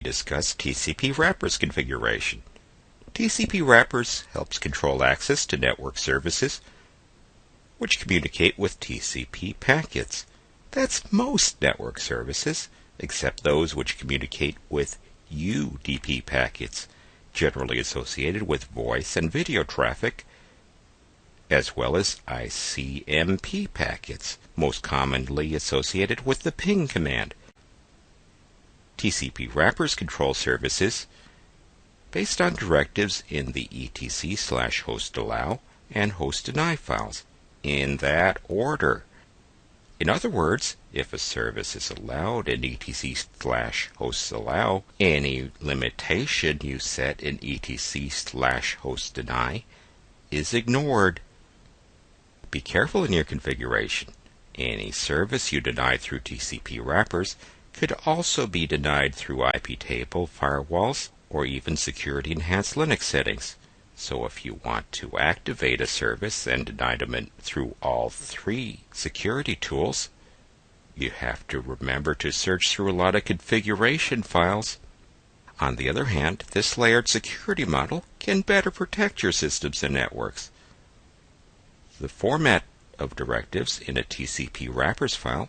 Discuss TCP wrappers configuration. TCP wrappers helps control access to network services which communicate with TCP packets. That's most network services, except those which communicate with UDP packets, generally associated with voice and video traffic, as well as ICMP packets, most commonly associated with the ping command. TCP wrappers control services based on directives in the etc/hostallow and hostdeny files, in that order. In other words, if a service is allowed in etc/hostallow, any limitation you set in etc/hostdeny is ignored. Be careful in your configuration. Any service you deny through TCP wrappers could also be denied through IP table firewalls or even security-enhanced Linux settings. So if you want to activate a service and deny them through all three security tools, you have to remember to search through a lot of configuration files. On the other hand, this layered security model can better protect your systems and networks. The format of directives in a TCP wrappers file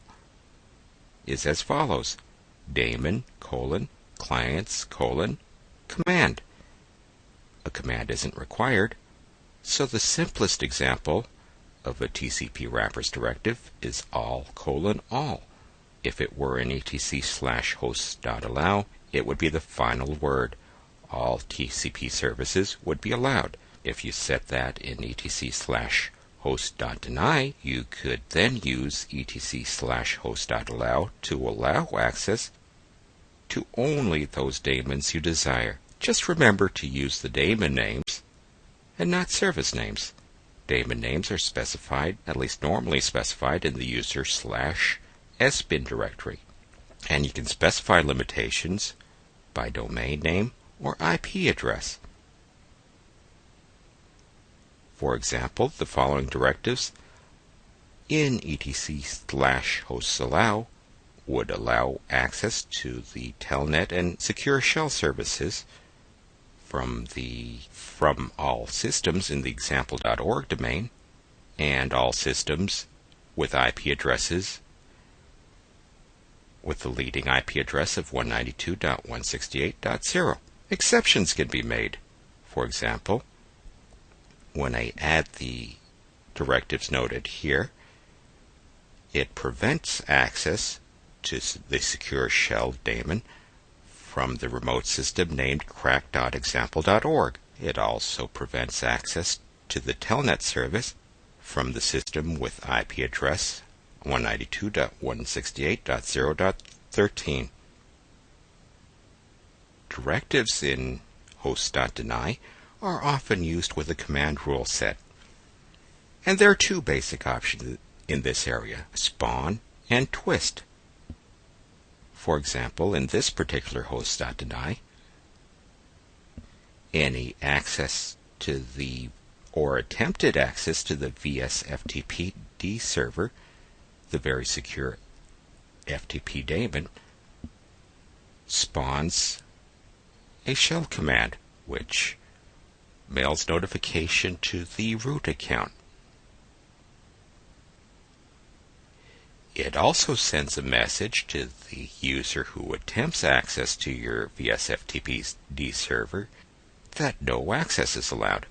is as follows: daemon, clients, command. A command isn't required, so the simplest example of a TCP wrappers directive is all. If it were in etc/host.allow, it would be the final word. All TCP services would be allowed. If you set that in etc/host.deny, you could then use etc/host.allow to allow access to only those daemons you desire. Just remember to use the daemon names and not service names. Daemon names are specified, at least normally specified, in the user/sbin directory. And you can specify limitations by domain name or IP address. For example, the following directives in etc/hostallow would allow access to the telnet and secure shell services from all systems in the example.org domain and all systems with IP addresses with the leading IP address of 192.168.0. Exceptions can be made. For example, when I add the directives noted here, it prevents access to the secure shell daemon from the remote system named crack.example.org. It also prevents access to the telnet service from the system with IP address 192.168.0.13. Directives in host.deny are often used with a command rule set. And there are two basic options in this area: spawn and twist. For example, in this particular host.deny, any access to the or attempted access to the VSFTPD server, the very secure FTP daemon, spawns a shell command which mails notification to the root account. It also sends a message to the user who attempts access to your VSFTPD server that no access is allowed.